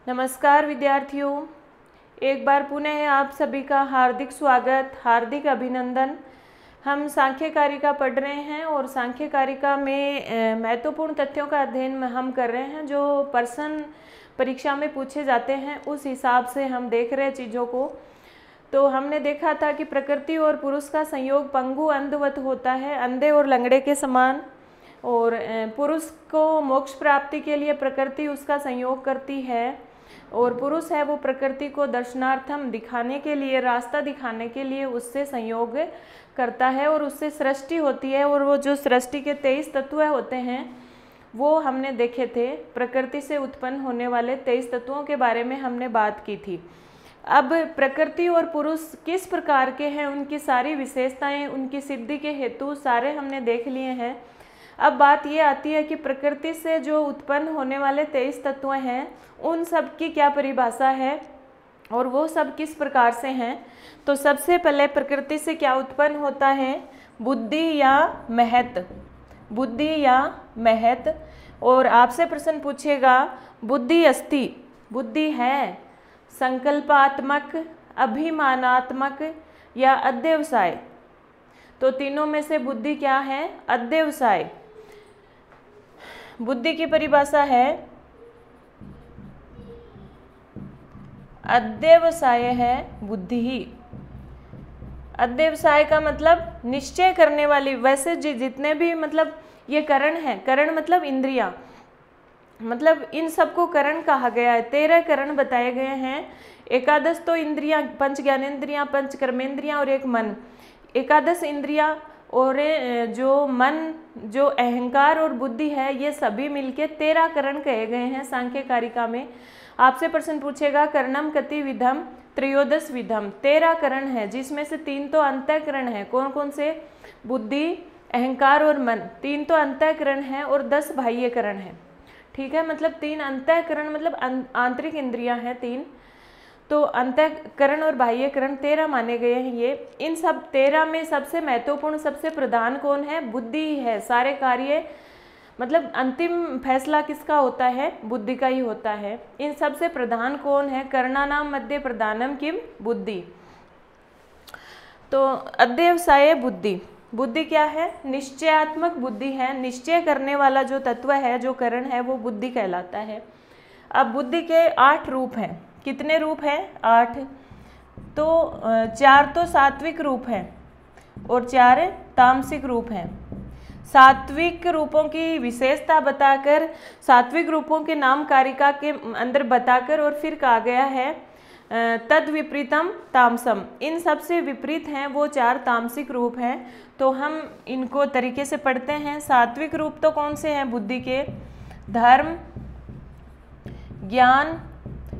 नमस्कार विद्यार्थियों, एक बार पुनः आप सभी का हार्दिक स्वागत, हार्दिक अभिनंदन। हम सांख्य कारिका पढ़ रहे हैं और सांख्य कारिका में महत्वपूर्ण तथ्यों का अध्ययन हम कर रहे हैं जो प्रश्न परीक्षा में पूछे जाते हैं। उस हिसाब से हम देख रहे हैं चीज़ों को। तो हमने देखा था कि प्रकृति और पुरुष का संयोग पंगु अंधवत होता है, अंधे और लंगड़े के समान। और पुरुष को मोक्ष प्राप्ति के लिए प्रकृति उसका संयोग करती है और पुरुष है वो प्रकृति को दर्शनार्थम दिखाने के लिए, रास्ता दिखाने के लिए उससे संयोग करता है और उससे सृष्टि होती है। और वो जो सृष्टि के 23 तत्व होते हैं वो हमने देखे थे। प्रकृति से उत्पन्न होने वाले 23 तत्वों के बारे में हमने बात की थी। अब प्रकृति और पुरुष किस प्रकार के हैं, उनकी सारी विशेषताएं, उनकी सिद्धि के हेतु सारे हमने देख लिए हैं। अब बात ये आती है कि प्रकृति से जो उत्पन्न होने वाले 23 तत्व हैं उन सब की क्या परिभाषा है और वो सब किस प्रकार से हैं। तो सबसे पहले प्रकृति से क्या उत्पन्न होता है? बुद्धि या महत, बुद्धि या महत। और आपसे प्रश्न पूछेगा बुद्धि अस्ति, बुद्धि है, संकल्पात्मक, अभिमानात्मक या अध्यवसाय। तो तीनों में से बुद्धि क्या है? अध्यवसाय। बुद्धि की परिभाषा है अध्यवसाय है बुद्धि ही। अध्यवसाय का मतलब निश्चय करने वाली। वैसे जितने भी मतलब ये करण है, करण मतलब इंद्रियां, मतलब इन सबको करण कहा गया है। 13 करण बताए गए हैं। एकादश तो इंद्रियां, पंच ज्ञानेन्द्रियां, पंच कर्मेंद्रियां और एक मन। एकादश इंद्रियां और जो मन, जो अहंकार और बुद्धि है, ये सभी मिलके 13 करण कहे गए हैं सांख्य कारिका में। आपसे प्रश्न पूछेगा कर्णम कति विधम त्रयोदश विधम। 13 करण है जिसमें से 3 तो अंतःकरण है। कौन कौन से? बुद्धि, अहंकार और मन। 3 तो अंतःकरण है और 10 बाह्यकरण है। ठीक है, मतलब 3 अंतःकरण मतलब आंतरिक इंद्रियां हैं 3। तो अंतःकरण और बाह्यकरण 13 माने गए हैं ये। इन सब 13 में सबसे महत्वपूर्ण, सबसे प्रधान कौन है? बुद्धि ही है। सारे कार्य मतलब अंतिम फैसला किसका होता है? बुद्धि का ही होता है। इन सबसे प्रधान कौन है? कर्णानाम मध्य प्रधानम किम? बुद्धि। तो अध्यवसाय बुद्धि। बुद्धि क्या है? निश्चयात्मक बुद्धि है। निश्चय करने वाला जो तत्व है, जो करण है, वो बुद्धि कहलाता है। अब बुद्धि के 8 रूप हैं। कितने रूप हैं? 8। तो 4 तो सात्विक रूप हैं और 4 तामसिक रूप हैं। सात्विक रूपों की विशेषता बताकर, सात्विक रूपों के नाम कारिका के अंदर बताकर और फिर कहा गया है तद विपरीतम तामसम। इन सबसे विपरीत हैं वो 4 तामसिक रूप हैं। तो हम इनको तरीके से पढ़ते हैं। सात्विक रूप तो कौन से हैं बुद्धि के? धर्म, ज्ञान,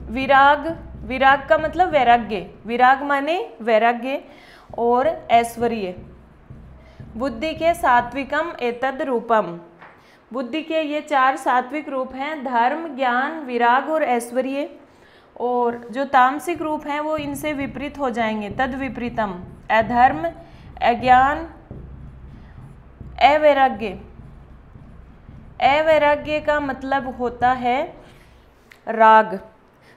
विराग, विराग का मतलब वैराग्य, विराग माने वैराग्य, और ऐश्वर्य। बुद्धि के सात्विकम एतद रूपम। बुद्धि के ये 4 सात्विक रूप हैं, धर्म, ज्ञान, विराग और ऐश्वर्य। और जो तामसिक रूप हैं वो इनसे विपरीत हो जाएंगे। तद विपरीतम, अधर्म, अज्ञान, अवैराग्य। अवैराग्य का मतलब होता है राग।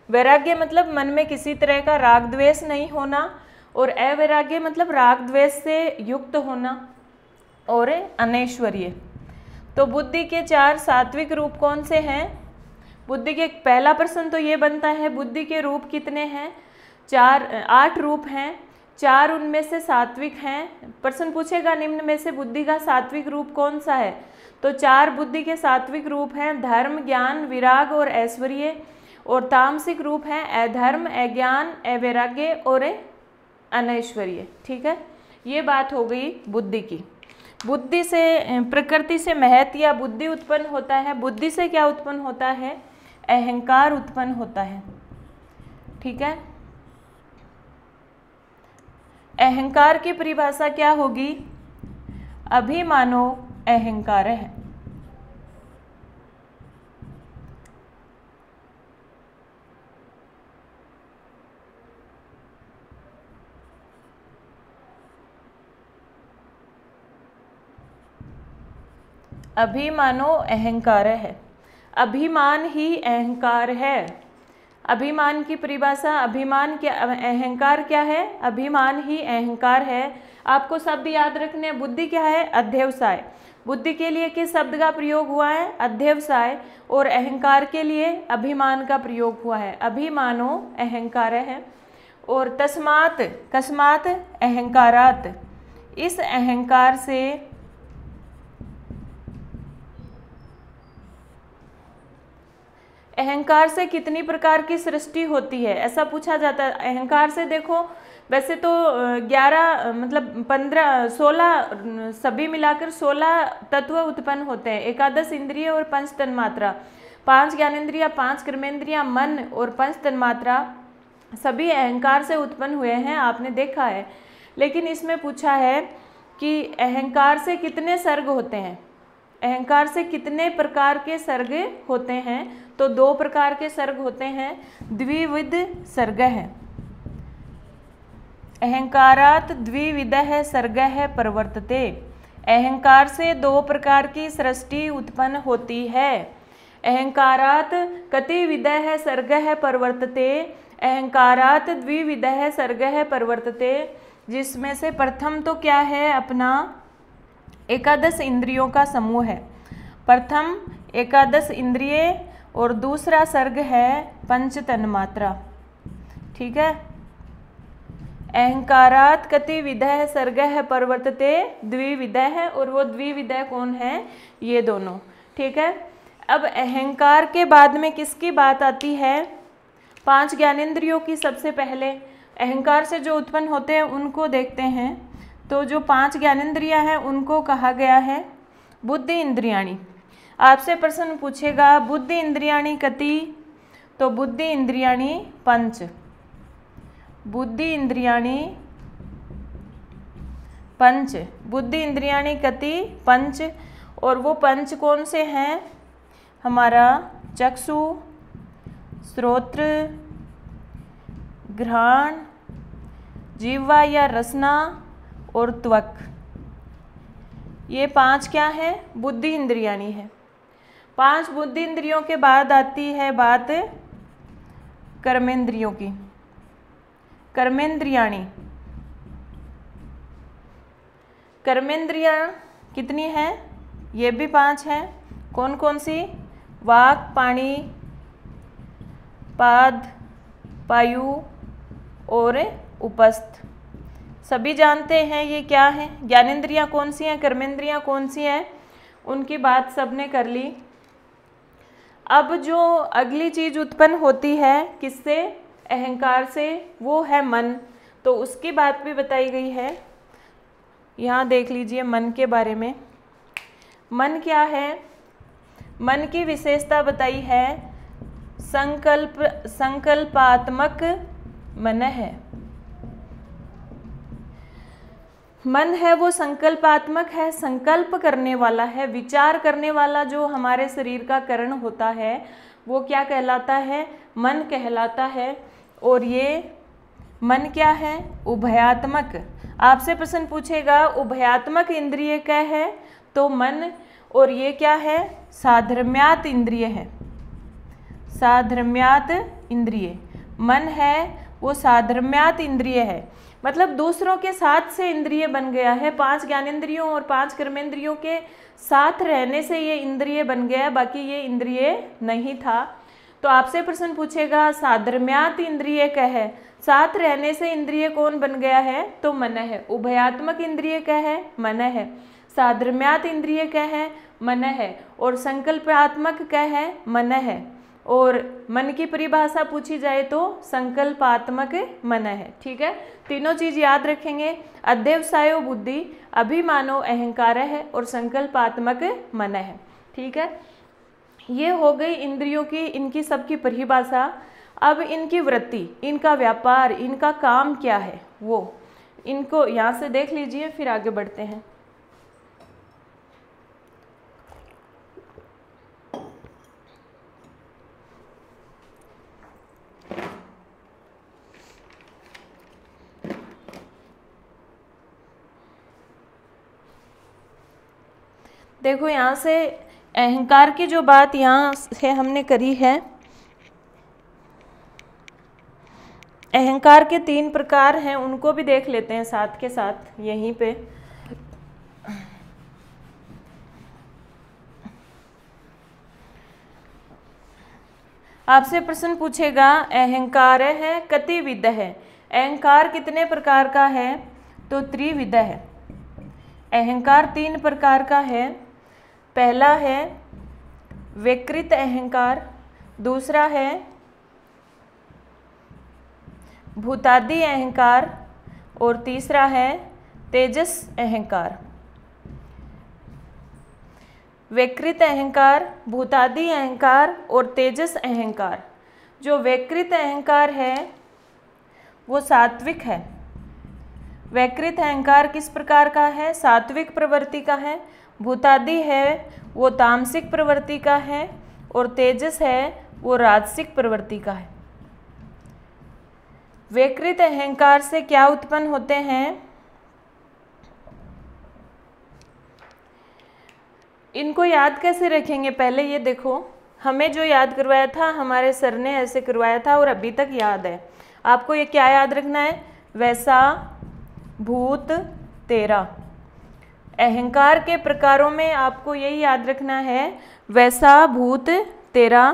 वैराग्य मतलब मन में किसी तरह का राग द्वेष नहीं होना, और अवैराग्य मतलब राग द्वेष से युक्त होना, और अनैश्वर्य। तो बुद्धि के 4 सात्विक रूप कौन से हैं? बुद्धि के पहला प्रश्न तो ये बनता है बुद्धि के रूप कितने हैं? 8 रूप हैं। 4 उनमें से सात्विक हैं। प्रश्न पूछेगा निम्न में से बुद्धि का सात्विक रूप कौन सा है? तो 4 बुद्धि के सात्विक रूप हैं, धर्म, ज्ञान, विराग और ऐश्वर्य। और तामसिक रूप हैं अधर्म, अज्ञान, अवैराग्य और अनैश्वर्य। ठीक है, ये बात हो गई बुद्धि की। बुद्धि से, प्रकृति से महत या बुद्धि उत्पन्न होता है। बुद्धि से क्या उत्पन्न होता है? अहंकार उत्पन्न होता है। ठीक है, अहंकार की परिभाषा क्या होगी? अभिमानो अहंकार है। अभिमानो अहंकार है। अभिमान ही अहंकार है। अभिमान की परिभाषा, अभिमान क्या, अहंकार क्या है? अभिमान ही अहंकार है। आपको शब्द याद रखने हैं। बुद्धि क्या है? अध्यवसाय। बुद्धि के लिए किस शब्द का प्रयोग हुआ है? अध्यवसाय। और अहंकार के लिए अभिमान का प्रयोग हुआ है। अभिमानो अहंकार है। और तस्मात्, कस्मात् अहंकारात्, इस अहंकार से, अहंकार से कितनी प्रकार की सृष्टि होती है, ऐसा पूछा जाता है। अहंकार से देखो वैसे तो 11 मतलब 16 सभी मिलाकर 16 तत्व उत्पन्न होते हैं। एकादश इंद्रिय और 5 तन्मात्रा, 5 ज्ञानेन्द्रिया, 5 कर्मेंद्रिया, मन और 5 तन्मात्रा सभी अहंकार से उत्पन्न हुए हैं, आपने देखा है। लेकिन इसमें पूछा है कि अहंकार से कितने सर्ग होते हैं, अहंकार से कितने प्रकार के सर्ग होते हैं? तो 2 प्रकार के सर्ग होते हैं। द्विविध सर्ग है। अहंकारात् द्विविधः सर्गः प्रवर्तते। अहंकार से 2 प्रकार की सृष्टि उत्पन्न होती है। अहंकारात् कतिविधः सर्गः प्रवर्तते, अहंकारात् द्विविधः सर्गः प्रवर्तते, जिसमें से प्रथम तो क्या है अपना एकादश इंद्रियों का समूह है। प्रथम एकादश इंद्रिय और दूसरा सर्ग है 5 तन्मात्रा। ठीक है। अहंकारात् कतिविधः सर्गः प्रवर्तते द्विविधः, और वो द्विविधः कौन है? ये दोनों। ठीक है। अब अहंकार के बाद में किसकी बात आती है? 5 ज्ञानेंद्रियों की। सबसे पहले अहंकार से जो उत्पन्न होते हैं उनको देखते हैं। तो जो 5 ज्ञानेंद्रियां हैं उनको कहा गया है बुद्धि इंद्रियाणि। आपसे प्रश्न पूछेगा बुद्धि इंद्रियाणि कति? तो बुद्धि इंद्रियाणि 5, बुद्धि इंद्रियाणि 5, बुद्धि इंद्रियाणि कति? 5। और वो 5 कौन से हैं? हमारा चक्षु, श्रोत्र, घ्राण, जीवा या रसना और त्वक। ये 5 क्या है? बुद्धि इंद्रियाणि है। 5 बुद्धि इंद्रियों के बाद आती है बात कर्मेंद्रियों की। कर्मेंद्रियाणि, कर्मेंद्रियां कितनी हैं? ये भी 5 हैं। कौन कौन सी? वाक, पाणी, पाद, पायु और उपस्थ। सभी जानते हैं ये क्या है। ज्ञानेंद्रियां कौन सी हैं, कर्मेंद्रियां कौन सी हैं, उनकी बात सबने कर ली। अब जो अगली चीज उत्पन्न होती है किससे? अहंकार से, वो है मन। तो उसकी बात भी बताई गई है। यहाँ देख लीजिए मन के बारे में। मन क्या है? मन की विशेषता बताई है संकल्पात्मक मन है। मन है वो संकल्पात्मक है, संकल्प करने वाला है, विचार करने वाला। जो हमारे शरीर का करण होता है वो क्या कहलाता है? मन कहलाता है। और ये मन क्या है? उभयात्मक। आपसे प्रश्न पूछेगा उभयात्मक इंद्रिय क्या है? तो मन। और ये क्या है? साधर्म्यात इंद्रिय है। साधर्म्यात इंद्रिय मन है वो साधर्म्यात इंद्रिय है, मतलब दूसरों के साथ से इंद्रिय बन गया है। 5 ज्ञानेंद्रियों और 5 कर्मेंद्रियों के साथ रहने से ये इंद्रिय बन गया, बाकी ये इंद्रिय नहीं था। तो आपसे प्रश्न पूछेगा साधर्म्यात इंद्रिय क्या है? साथ रहने से इंद्रिय कौन बन गया है? तो मन है। उभयात्मक इंद्रिय क्या है? मन है। साधर्म्यात इंद्रिय क्या है? मन है। और संकल्पात्मक क्या है? मन है। और मन की परिभाषा पूछी जाए तो संकल्पात्मक मन है। ठीक है। तीनों चीज याद रखेंगे। अध्यवसायो बुद्धि, अभिमानो अहंकार है और संकल्पात्मक मन है। ठीक है। ये हो गई इंद्रियों की, इनकी सबकी परिभाषा। अब इनकी वृत्ति, इनका व्यापार, इनका काम क्या है वो इनको यहाँ से देख लीजिए, फिर आगे बढ़ते हैं। देखो यहाँ से अहंकार की जो बात यहाँ से हमने करी है, अहंकार के 3 प्रकार हैं, उनको भी देख लेते हैं साथ के साथ यहीं पे। आपसे प्रश्न पूछेगा अहंकार है कतिविध है, अहंकार कितने प्रकार का है, तो त्रिविध है। अहंकार 3 प्रकार का है। पहला है विकृत अहंकार, दूसरा है भूतादि अहंकार और तीसरा है तेजस अहंकार। विकृत अहंकार, भूतादि अहंकार और तेजस अहंकार। जो विकृत अहंकार है वो सात्विक है। विकृत अहंकार किस प्रकार का है, सात्विक प्रवृत्ति का है। भूतादि है वो तामसिक प्रवृत्ति का है और तेजस है वो राजसिक प्रवृत्ति का है। विकृत अहंकार से क्या उत्पन्न होते हैं, इनको याद कैसे रखेंगे, पहले ये देखो, हमें जो याद करवाया था हमारे सर ने ऐसे करवाया था और अभी तक याद है। आपको ये क्या याद रखना है, वैसा भूत तेरा। अहंकार के प्रकारों में आपको यही याद रखना है, वैसा भूत तेरा।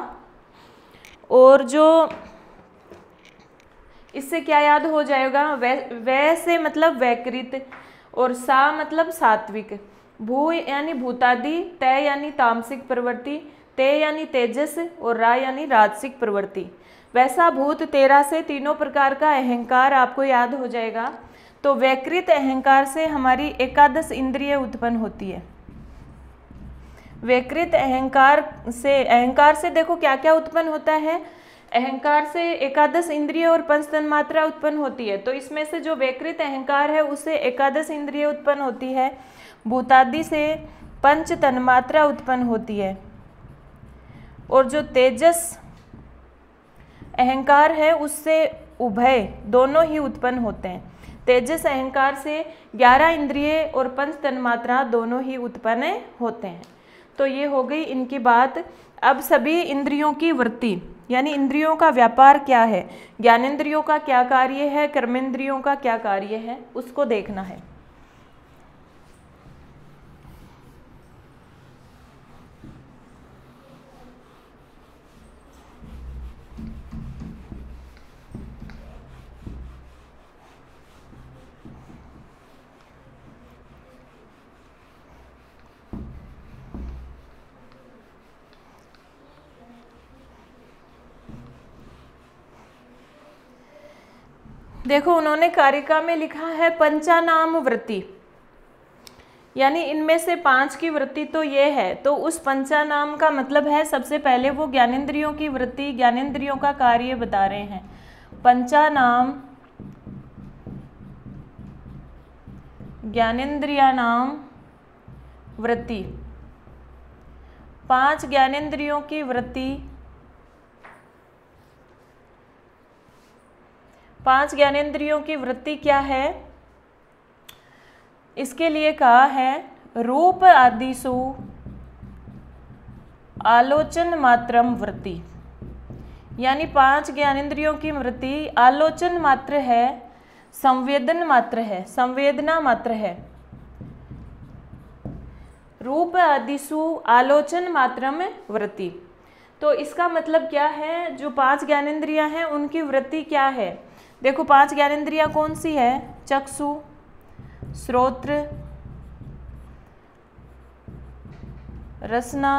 और जो इससे क्या याद हो जाएगा, वैसे मतलब वैकृत, और सा मतलब सात्विक। भू यानी भूतादि, तय यानी तामसिक प्रवृत्ति, ते यानी तेजस और रा यानी राजसिक प्रवृत्ति। वैसा भूत तेरा से तीनों प्रकार का अहंकार आपको याद हो जाएगा। तो वैकृत अहंकार से हमारी एकादश इंद्रिय उत्पन्न होती है। वैकृत अहंकार से देखो क्या क्या उत्पन्न होता है। अहंकार से एकादश इंद्रिय और पंच तन्मात्रा उत्पन्न होती है। तो इसमें से जो वैकृत अहंकार है उससे एकादश इंद्रिय उत्पन्न होती है। भूतादि से पंच तन्मात्रा उत्पन्न होती है। और जो तेजस अहंकार है उससे उभय दोनों ही उत्पन्न होते हैं। तेजस अहंकार से 11 इंद्रिय और पंच तन्मात्रा दोनों ही उत्पन्न होते हैं। तो ये हो गई इनकी बात। अब सभी इंद्रियों की वृत्ति यानी इंद्रियों का व्यापार क्या है, ज्ञानेंद्रियों का क्या कार्य है, कर्मेंद्रियों का क्या कार्य है, उसको देखना है। देखो उन्होंने कारिका में लिखा है पंचानाम वृत्ति, यानी इनमें से 5 की वृत्ति तो ये है। तो उस पंचानाम का मतलब है सबसे पहले वो ज्ञानेंद्रियों की वृत्ति, ज्ञानेंद्रियों का कार्य बता रहे हैं। पंचानाम ज्ञानेंद्रियानाम वृत्ति, 5 ज्ञानेंद्रियों की वृत्ति, 5 ज्ञानेंद्रियों की वृत्ति क्या है, इसके लिए कहा है रूप आदिषु आलोचन मात्रम वृत्ति। यानी 5 ज्ञानेंद्रियों की वृत्ति आलोचन मात्र है, संवेदन मात्र है, संवेदना मात्र है। रूप आदिषु आलोचन मात्रम वृत्ति। तो इसका मतलब क्या है, जो 5 ज्ञानेंद्रियां हैं उनकी वृत्ति क्या है। देखो 5 ज्ञानेंद्रियां कौन सी है, चक्षु, श्रोत्र, रसना,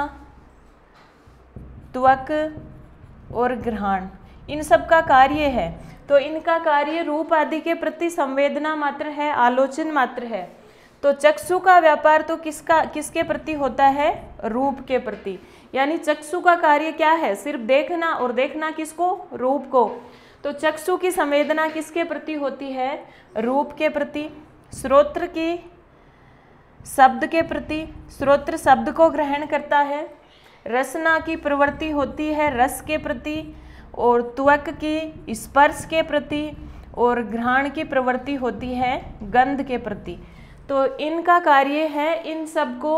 त्वक और घ्राण, इन सब का कार्य है। तो इनका कार्य रूप आदि के प्रति संवेदना मात्र है, आलोचन मात्र है। तो चक्षु का व्यापार तो किसके प्रति होता है, रूप के प्रति। यानी चक्षु का कार्य क्या है, सिर्फ देखना, और देखना किसको, रूप को। तो चक्षु की संवेदना किसके प्रति होती है, रूप के प्रति। श्रोत्र की शब्द के प्रति, श्रोत्र शब्द को ग्रहण करता है। रसना की प्रवृत्ति होती है रस के प्रति, और त्वक की स्पर्श के प्रति, और घ्राण की प्रवृत्ति होती है गंध के प्रति। तो इनका कार्य है इन सब को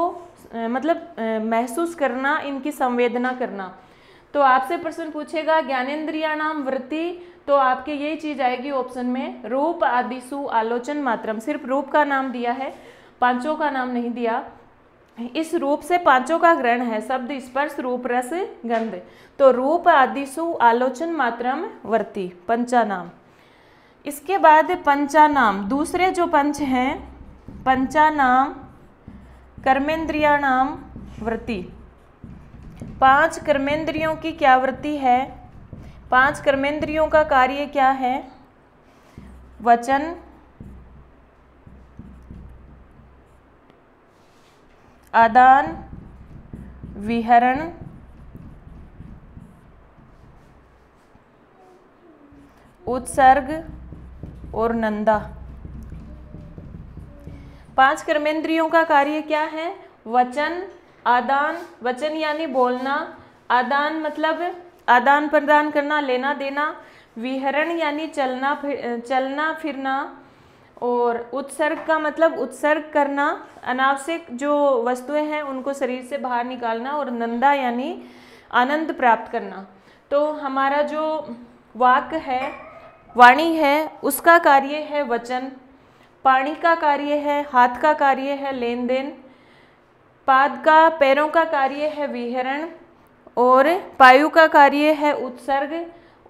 मतलब महसूस करना, इनकी संवेदना करना। तो आपसे प्रश्न पूछेगा ज्ञानेन्द्रियाणाम वृत्ति, तो आपके यही चीज आएगी ऑप्शन में, रूप आदिसु आलोचन मात्रम। सिर्फ रूप का नाम दिया है, पांचों का नाम नहीं दिया। इस रूप से पांचों का ग्रहण है, शब्द स्पर्श रूप रस गंध। तो रूप आदिसु आलोचन मात्रम वर्ती, पंचानाम। इसके बाद पंचानाम, दूसरे जो पंच हैं, पंचानाम कर्मेंद्रियाणाम वृत्ति। 5 कर्मेंद्रियों की क्या वृत्ति है? 5 कर्मेंद्रियों का कार्य क्या है? वचन, आदान, विहरण, उत्सर्ग और नंदा। 5 कर्मेंद्रियों का कार्य क्या है? वचन, आदान, वचन यानी बोलना, आदान मतलब आदान प्रदान करना, लेना देना, विहरण यानी चलना फिरना, और उत्सर्ग का मतलब उत्सर्ग करना, अनावश्यक जो वस्तुएं हैं उनको शरीर से बाहर निकालना, और नंदा यानी आनंद प्राप्त करना। तो हमारा जो वाक है, वाणी है, उसका कार्य है वचन, पाणी का कार्य है, हाथ का कार्य है लेन देन, पाद का पैरों का कार्य है विहरण, और पायु का कार्य है उत्सर्ग,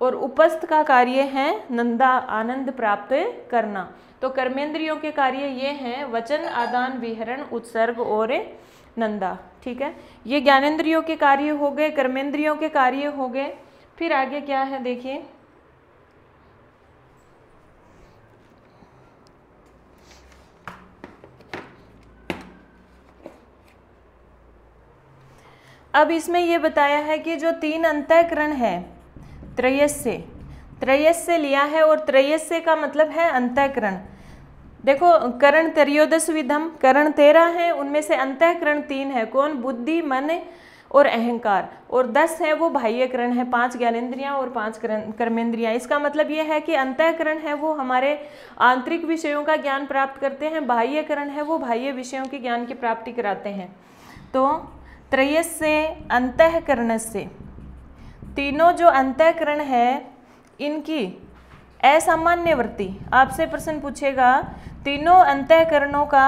और उपस्थ का कार्य है नंदा आनंद प्राप्त करना। तो कर्मेंद्रियों के कार्य ये हैं, वचन, आदान, विहरण, उत्सर्ग और नंदा। ठीक है, ये ज्ञानेंद्रियों के कार्य हो गए, कर्मेंद्रियों के कार्य हो गए। फिर आगे क्या है देखिए, अब इसमें ये बताया है कि जो 3 अंतःकरण है, त्रयस्य लिया है, और त्रयस्य का मतलब है अंतःकरण। देखो, करण त्रयोदश विधम, करण 13 है, उनमें से अंतःकरण 3 है। कौन? बुद्धि, मन और अहंकार, और 10 है वो बाह्यकरण है, 5 ज्ञानेंद्रियां और 5 कर्मेंद्रियां। इसका मतलब ये है कि अंतःकरण है वो हमारे आंतरिक विषयों का ज्ञान प्राप्त करते हैं, बाह्यकरण है वो बाह्य विषयों के ज्ञान की प्राप्ति कराते हैं। तो त्रयस्य अंतःकरणस्य, तीनों जो अंतःकरण है इनकी असामान्य वृत्ति। आपसे प्रश्न पूछेगा तीनों अंतःकरणों का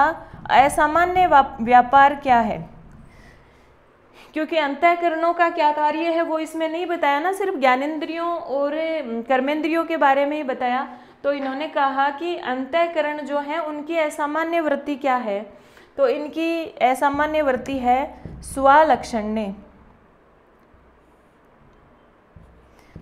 असामान्य व्यापार क्या है? क्योंकि अंतःकरणों का क्या कार्य है वो इसमें नहीं बताया ना, सिर्फ ज्ञानेंद्रियों और कर्मेंद्रियों के बारे में ही बताया। तो इन्होंने कहा कि अंतःकरण जो है उनकी असामान्य वृत्ति क्या है? तो इनकी असामान्य वृत्ति है स्वलक्षण्य,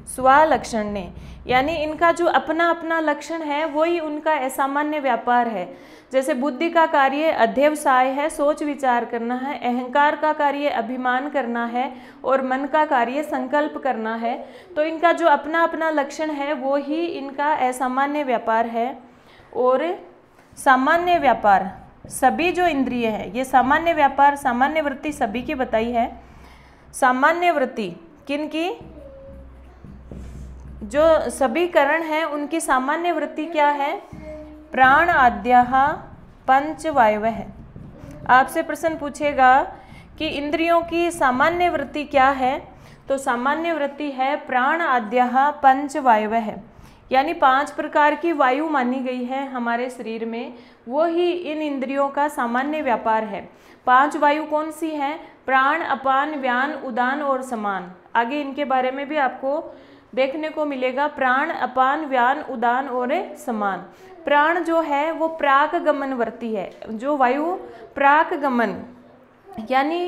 स्वलक्षण्य, यानी इनका जो अपना अपना लक्षण है वही उनका असामान्य व्यापार है। जैसे बुद्धि का कार्य अध्यवसाय है, सोच विचार करना है, अहंकार का कार्य अभिमान करना है, और मन का कार्य संकल्प करना है। तो इनका जो अपना अपना लक्षण है वो ही इनका असामान्य व्यापार है। और सामान्य व्यापार सभी जो इंद्रिय है, ये सामान्य व्यापार, सामान्य वृत्ति सभी की बताई है। सामान्य वृत्ति किन की? जो सभी करण हैं उनकी सामान्य वृत्ति क्या है? प्राण आद्यः पंच वायवः है। आपसे प्रश्न पूछेगा कि इंद्रियों की सामान्य वृत्ति क्या है? तो सामान्य वृत्ति है प्राण आद्यः पंच वायवः है, यानी 5 प्रकार की वायु मानी गई है हमारे शरीर में, वो ही इन इंद्रियों का सामान्य व्यापार है। 5 वायु कौन सी हैं? प्राण, अपान, व्यान, उदान और समान। आगे इनके बारे में भी आपको देखने को मिलेगा, प्राण, अपान, व्यान, उदान और समान। प्राण जो है वो प्राक गमन वर्ती है, जो वायु प्राक गमन यानी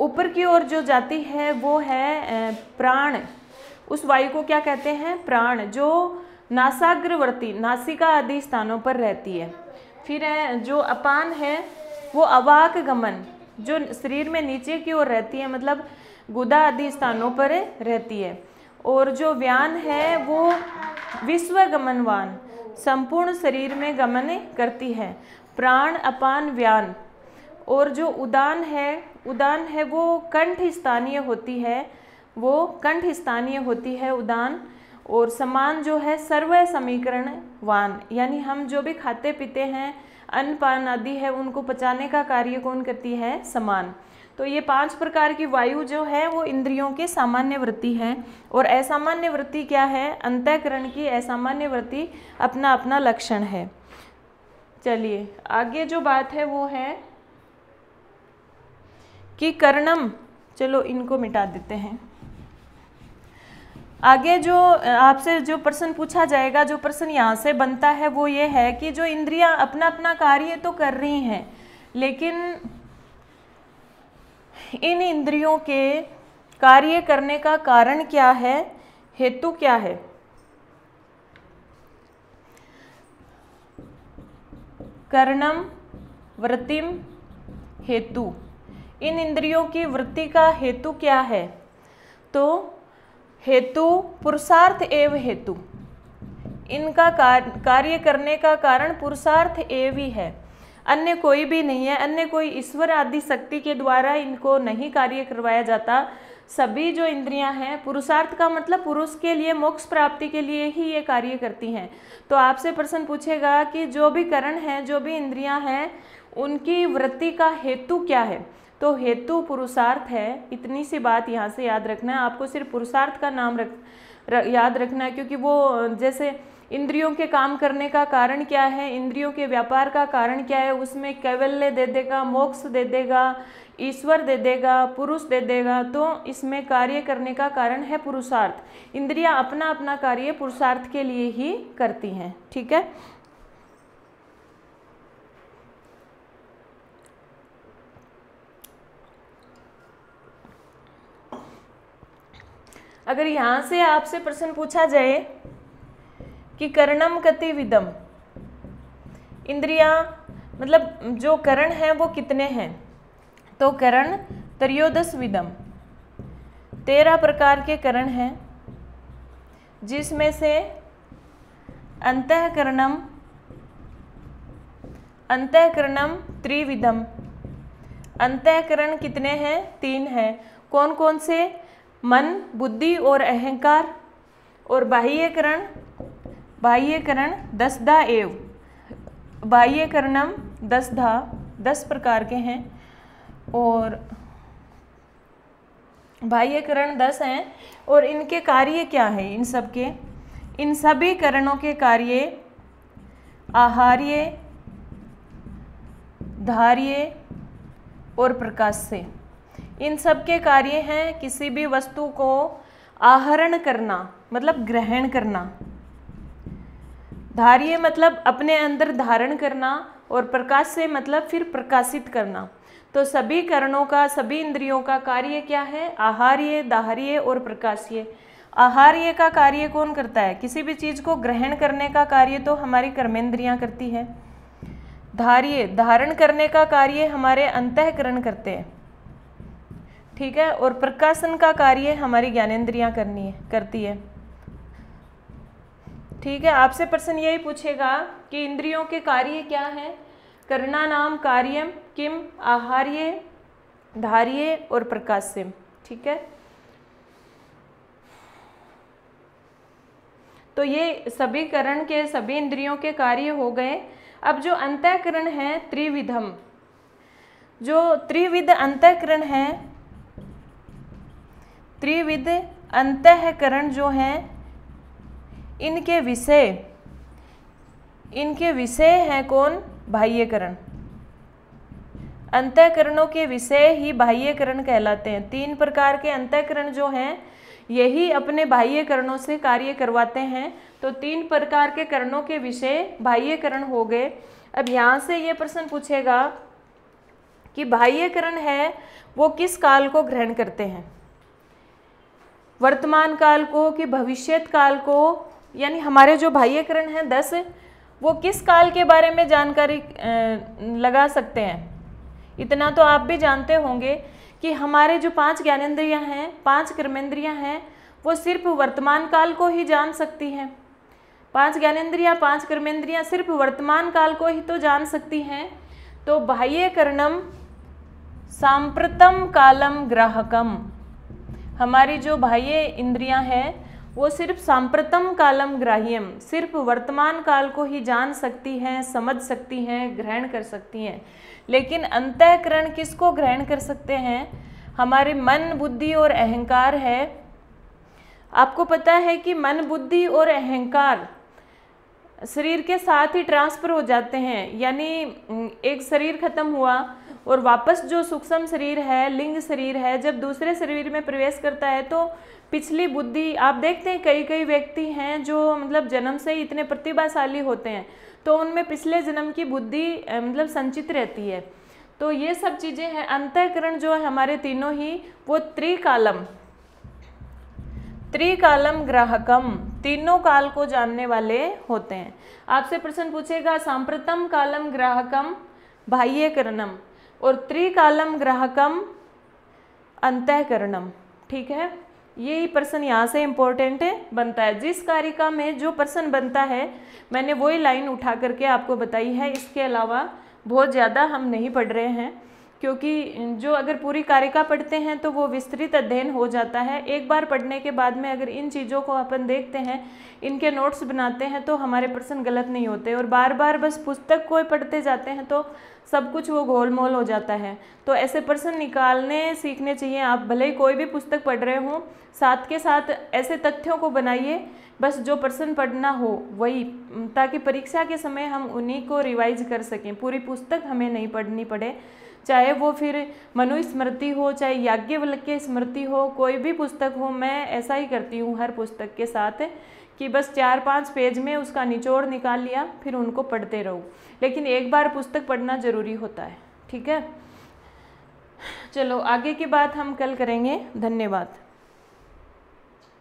ऊपर की ओर जो जाती है वो है प्राण। उस वायु को क्या कहते हैं? प्राण। जो नासाग्रवर्ती, नासिका आदि स्थानों पर रहती है। फिर है जो अपान है वो अवाक गमन, जो शरीर में नीचे की ओर रहती है, मतलब गुदा आदि स्थानों पर रहती है। और जो व्यान है वो विश्व गमनवान, संपूर्ण शरीर में गमन करती है। प्राण, अपान, व्यान। और जो उदान है वो कंठ स्थानीय होती है, वो कंठ स्थानीय होती है उदान। और समान जो है सर्व समीकरण वान, यानी हम जो भी खाते पीते हैं, अन्न पान आदि है, उनको पचाने का कार्य कौन करती है? समान। तो ये 5 प्रकार की वायु जो है वो इंद्रियों की सामान्य वृत्ति है। और असामान्य वृत्ति क्या है? अंतःकरण की असामान्य वृत्ति अपना अपना लक्षण है। चलिए आगे जो बात है वो है कि कर्णम, चलो इनको मिटा देते हैं। आगे जो आपसे जो प्रश्न पूछा जाएगा, जो प्रश्न यहाँ से बनता है वो ये है कि जो इंद्रियां अपना अपना कार्य तो कर रही हैं, लेकिन इन इंद्रियों के कार्य करने का कारण क्या है, हेतु क्या है? कर्णम वृत्तिम हेतु, इन इंद्रियों की वृत्ति का हेतु क्या है? तो हेतु पुरुषार्थ एवं हेतु, इनका कार्य करने का कारण पुरुषार्थ एवं ही है, अन्य कोई भी नहीं है। अन्य कोई ईश्वर आदि शक्ति के द्वारा इनको नहीं कार्य करवाया जाता। सभी जो इंद्रियां हैं, पुरुषार्थ का मतलब पुरुष के लिए मोक्ष प्राप्ति के लिए ही ये कार्य करती हैं। तो आपसे प्रश्न पूछेगा कि जो भी करण है, जो भी इंद्रियां हैं, उनकी वृत्ति का हेतु क्या है? तो हेतु पुरुषार्थ है। इतनी सी बात यहाँ से याद रखना है। आपको सिर्फ पुरुषार्थ का नाम याद रखना है, क्योंकि वो जैसे इंद्रियों के काम करने का कारण क्या है, इंद्रियों के व्यापार का कारण क्या है, उसमें कैवल्य दे देगा, मोक्ष दे देगा, ईश्वर दे देगा, पुरुष दे देगा। तो इसमें कार्य करने का कारण है पुरुषार्थ। इंद्रियां अपना अपना कार्य पुरुषार्थ के लिए ही करती हैं। ठीक है। अगर यहाँ से आपसे प्रश्न पूछा जाए कि कर्णम कति विदम, इंद्रियां मतलब जो करण है वो कितने हैं, तो करण त्रयोदश विदम, 13 प्रकार के करण हैं, जिसमें से अंतःकरणम त्रिविधम। अंतःकरण कितने हैं? 3 हैं। कौन कौन से? मन, बुद्धि और अहंकार। और बाह्यकरण 10 एव, बाह्यकरणम 10 प्रकार के हैं। और बाह्यकरण 10 हैं। और इनके कार्य क्या है? इन सभी करणों के कार्य आहार्य, धार्य और प्रकाश से। इन सब के कार्य हैं किसी भी वस्तु को आहरण करना, मतलब ग्रहण करना। धार्य मतलब अपने अंदर धारण करना, और प्रकाश से मतलब फिर प्रकाशित करना। तो सभी करणों का, सभी इंद्रियों का कार्य क्या है? आहार्य, दाहार्य और प्रकाशीय। आहार्य का कार्य कौन करता है? किसी भी चीज को ग्रहण करने का कार्य तो हमारी कर्मेंद्रियां करती है। धार्य, धारण करने का कार्य हमारे अंतःकरण करते हैं। ठीक है। और प्रकाशन का कार्य हमारी ज्ञानेंद्रियां करती है। ठीक है। आपसे प्रश्न यही पूछेगा कि इंद्रियों के कार्य क्या है? कर्णा नाम कार्यम किम आहार्य, धार्य और प्रकाश्यम। ठीक है। तो ये सभी करण के, सभी इंद्रियों के कार्य हो गए। अब जो अंतःकरण है त्रिविधम, जो त्रिविध अंतःकरण है, त्रिविध अंतःकरण जो हैं, इनके विषय हैं कौन? बाह्यकरण। अंतःकरणों के विषय ही बाह्यकरण कहलाते हैं। 3 प्रकार के अंतःकरण जो हैं, यही अपने बाह्यकरणों से कार्य करवाते हैं। तो 3 प्रकार के करणों के विषय बाह्यकरण हो गए। अब यहाँ से ये प्रश्न पूछेगा कि बाह्यकरण है वो किस काल को ग्रहण करते हैं? वर्तमान काल को कि भविष्यत काल को? यानी हमारे जो बाह्यकरण हैं 10, वो किस काल के बारे में जानकारी लगा सकते हैं? इतना तो आप भी जानते होंगे कि हमारे जो 5 ज्ञानेंद्रियां हैं, 5 कर्मेंद्रियां हैं, वो सिर्फ वर्तमान काल को ही जान सकती हैं। 5 ज्ञानेंद्रियां, 5 कर्मेंद्रियां सिर्फ वर्तमान काल को ही तो जान सकती हैं। तो बाह्यकरणम सांप्रतम कालम ग्राहकम, हमारी जो बाह्य इंद्रियां हैं वो सिर्फ सांप्रतम कालम ग्राह्यम, सिर्फ वर्तमान काल को ही जान सकती हैं, समझ सकती हैं, ग्रहण कर सकती हैं। लेकिन अंतःकरण किसको ग्रहण कर सकते हैं? हमारे मन, बुद्धि और अहंकार है। आपको पता है कि मन, बुद्धि और अहंकार शरीर के साथ ही ट्रांसफर हो जाते हैं, यानी एक शरीर खत्म हुआ और वापस जो सूक्ष्म शरीर है, लिंग शरीर है, जब दूसरे शरीर में प्रवेश करता है तो पिछली बुद्धि, आप देखते हैं कई कई व्यक्ति हैं जो मतलब जन्म से ही इतने प्रतिभाशाली होते हैं, तो उनमें पिछले जन्म की बुद्धि मतलब संचित रहती है। तो ये सब चीज़ें हैं। अंतःकरण जो है हमारे तीनों ही वो त्रिकालम ग्राहकम, तीनों काल को जानने वाले होते हैं। आपसे प्रश्न पूछेगा सांप्रतम कालम ग्राहकम बाह्यकरणम और त्रिकालम ग्राहकम अंतःकरणम। ठीक है, यही प्रश्न यहाँ से इम्पोर्टेंट बनता है। जिस कारिका में जो प्रश्न बनता है मैंने वही लाइन उठा करके आपको बताई है, इसके अलावा बहुत ज़्यादा हम नहीं पढ़ रहे हैं, क्योंकि जो अगर पूरी कारिका पढ़ते हैं तो वो विस्तृत अध्ययन हो जाता है। एक बार पढ़ने के बाद में अगर इन चीज़ों को अपन देखते हैं, इनके नोट्स बनाते हैं तो हमारे प्रश्न गलत नहीं होते, और बार बार बस पुस्तक को पढ़ते जाते हैं तो सब कुछ वो गोलमोल हो जाता है। तो ऐसे प्रश्न निकालने सीखने चाहिए। आप भले ही कोई भी पुस्तक पढ़ रहे हो, साथ के साथ ऐसे तथ्यों को बनाइए, बस जो प्रश्न पढ़ना हो वही, ताकि परीक्षा के समय हम उन्हीं को रिवाइज कर सकें। पूरी पुस्तक हमें नहीं पढ़नी पड़े, चाहे वो फिर मनुस्मृति हो, चाहे याज्ञवल्क्य स्मृति हो, कोई भी पुस्तक हो। मैं ऐसा ही करती हूँ हर पुस्तक के साथ कि बस 4-5 पेज में उसका निचोड़ निकाल लिया, फिर उनको पढ़ते रहो। लेकिन एक बार पुस्तक पढ़ना ज़रूरी होता है। ठीक है, चलो आगे की बात हम कल करेंगे। धन्यवाद।